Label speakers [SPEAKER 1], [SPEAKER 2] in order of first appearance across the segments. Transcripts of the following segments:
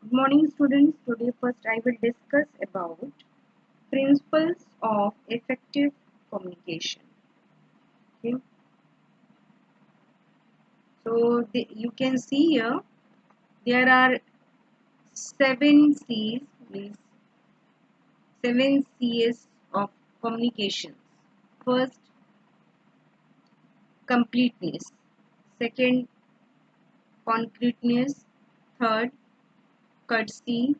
[SPEAKER 1] Good morning, students. Today, first, I will discuss about principles of effective communication. Okay, so you can see here there are seven C's, means seven C's of communications. First, completeness. Second, concreteness. Third, courtesy.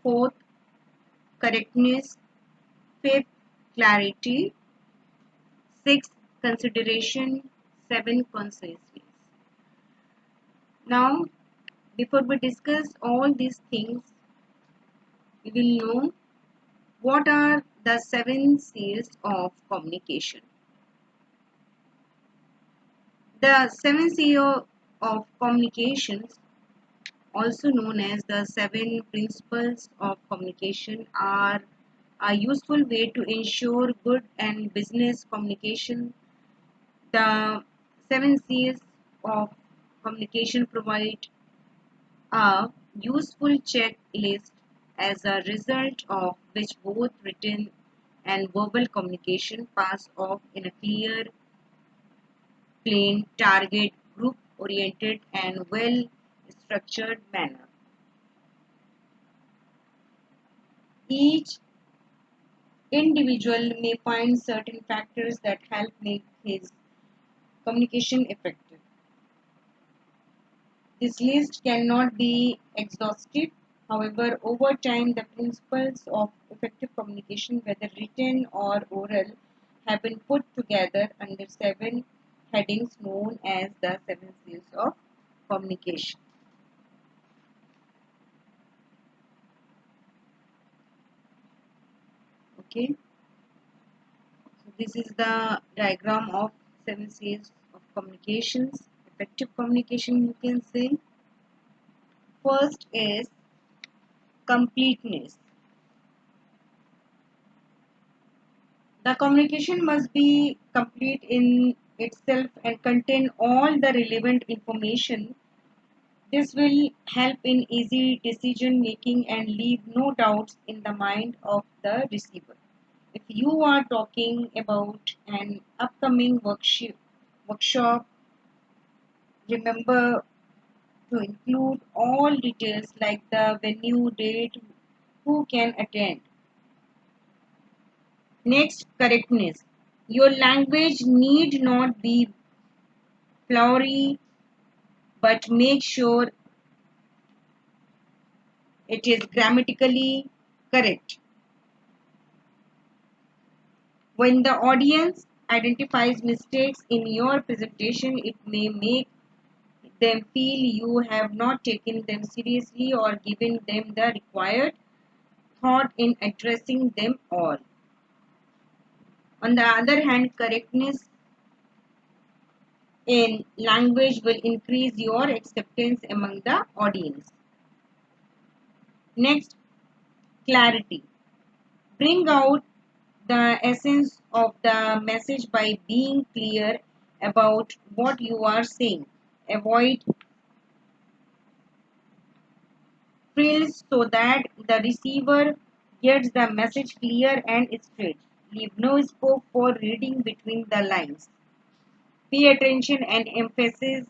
[SPEAKER 1] Fourth, correctness. Fifth, clarity. Sixth, consideration. Seven, conciseness. Now, before we discuss all these things, we will know what are the seven C's of communication. The seven C's of communications, also known as the seven principles of communication, are a useful way to ensure good and business communication. The seven C's of communication provide a useful checklist as a result of which both written and verbal communication pass off in a clear, plain, target, group oriented, and well structured manner. Each individual may find certain factors that help make his communication effective. This list cannot be exhaustive. However, over time, the principles of effective communication, whether written or oral, have been put together under seven headings known as the seven C's of communication. Okay, so this is the diagram of seven C's of communications. Effective communication, you can say. First is completeness. The communication must be complete in itself and contain all the relevant information. This will help in easy decision making and leave no doubts in the mind of the receiver. If you are talking about an upcoming workshop, remember to include all details like the venue, date, who can attend. Next, correctness. Your language need not be flowery, but make sure it is grammatically correct. When the audience identifies mistakes in your presentation, it may make them feel you have not taken them seriously or given them the required thought in addressing them all. On the other hand, correctness in language will increase your acceptance among the audience. Next, clarity. Bring out the essence of the message by being clear about what you are saying. Avoid frills so that the receiver gets the message clear and straight. Leave no scope for reading between the lines. Pay attention and emphasis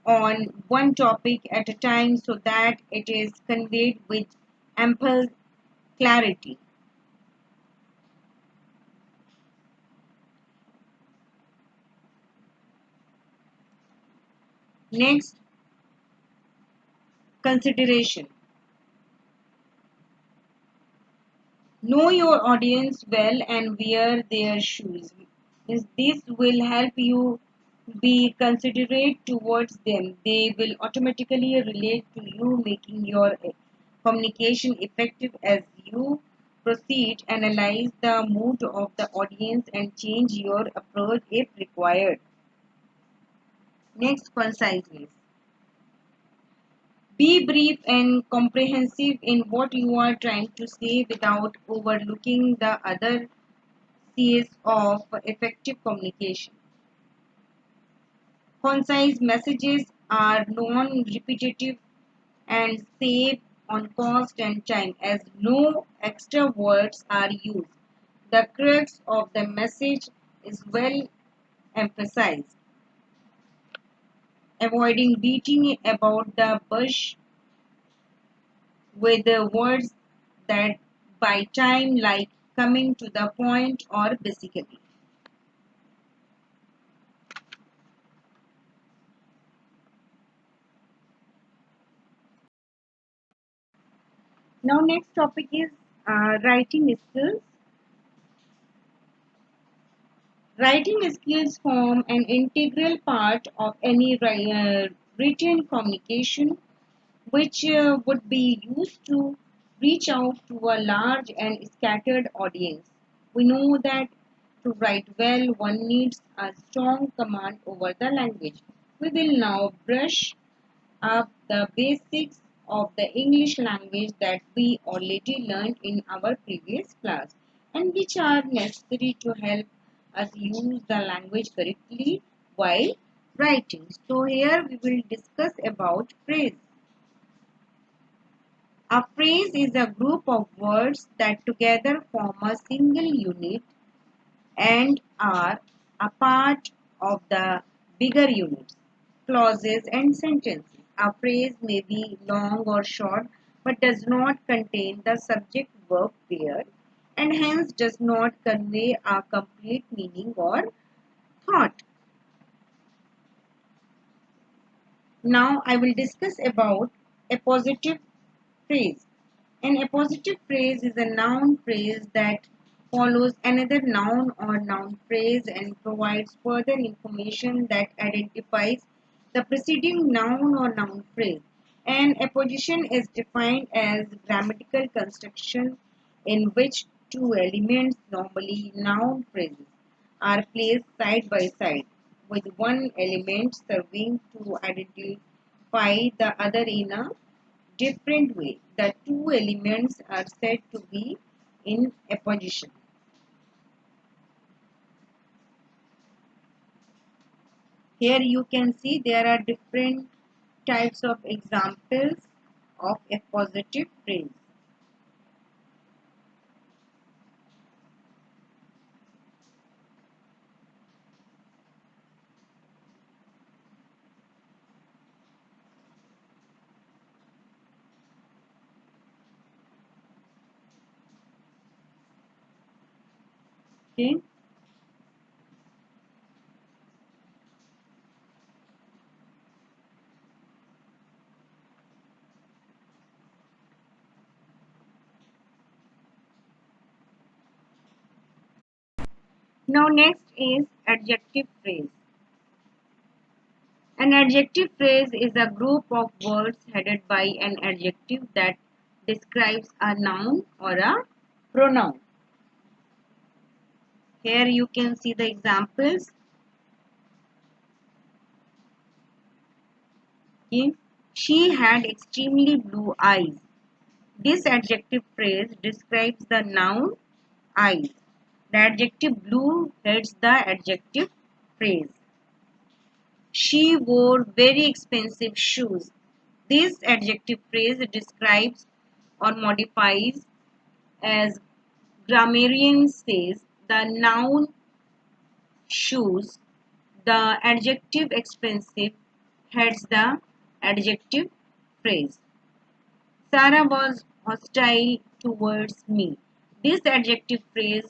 [SPEAKER 1] on one topic at a time so that it is conveyed with ample clarity. Next, consideration. Know your audience well and wear their shoes. This will help you be considerate towards them. They will automatically relate to you, making your communication effective as you proceed. Analyze the mood of the audience and change your approach if required. Next, conciseness. Be brief and comprehensive in what you are trying to say without overlooking the other C's of effective communication. Concise messages are non repetitive, and save on cost and time as no extra words are used. The crux of the message is well emphasized, avoiding beating about the bush with the words that by time like coming to the point or basically. Now next topic is writing skills. Writing skills form an integral part of any written communication which would be used to reach out to a large and scattered audience. We know that to write well, one needs a strong command over the language. We will now brush up the basics of the English language that we already learned in our previous class and which are necessary to help us use the language correctly while writing. So here we will discuss about phrase. A phrase is a group of words that together form a single unit and are a part of the bigger units, clauses and sentences. A phrase may be long or short but does not contain the subject verb pair and hence does not convey a complete meaning or thought. Now I will discuss about appositive phrase. An appositive phrase is a noun phrase that follows another noun or noun phrase and provides further information that identifies the preceding noun or noun phrase. An apposition is defined as grammatical construction in which two elements, normally noun phrases, are placed side by side, with one element serving to identify the other in a different way. The two elements are said to be in apposition. Here you can see there are different types of examples of appositive phrase. Okay. Now next is adjective phrase. An adjective phrase is a group of words headed by an adjective that describes a noun or a pronoun. Here you can see the examples. Okay. She had extremely blue eyes. This adjective phrase describes the noun eyes. The adjective blue heads the adjective phrase. She wore very expensive shoes. This adjective phrase describes or modifies, as grammarian says, the noun shoes. The adjective expensive heads the adjective phrase. Sarah was hostile towards me. This adjective phrase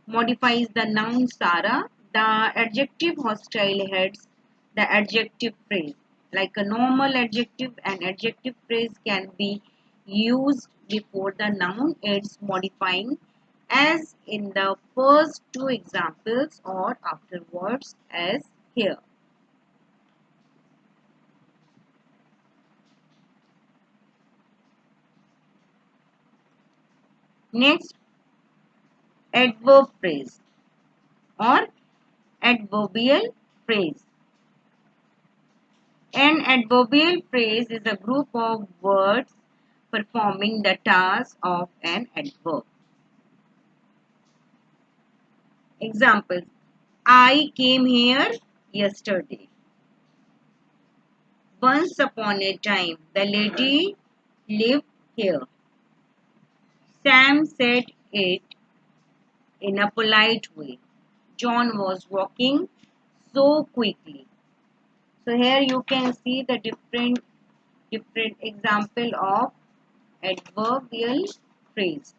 [SPEAKER 1] modifies the noun Sarah. The adjective hostile heads the adjective phrase. Like a normal adjective, an adjective phrase can be used before the noun it's modifying, as in the first two examples, or afterwards, as here. Next, adverb phrase or adverbial phrase. An adverbial phrase is a group of words performing the task of an adverb. Examples: I came here yesterday. Once upon a time, the lady lived here. Sam said it in a polite way. John was walking so quickly. So here you can see the different example of adverbial phrase.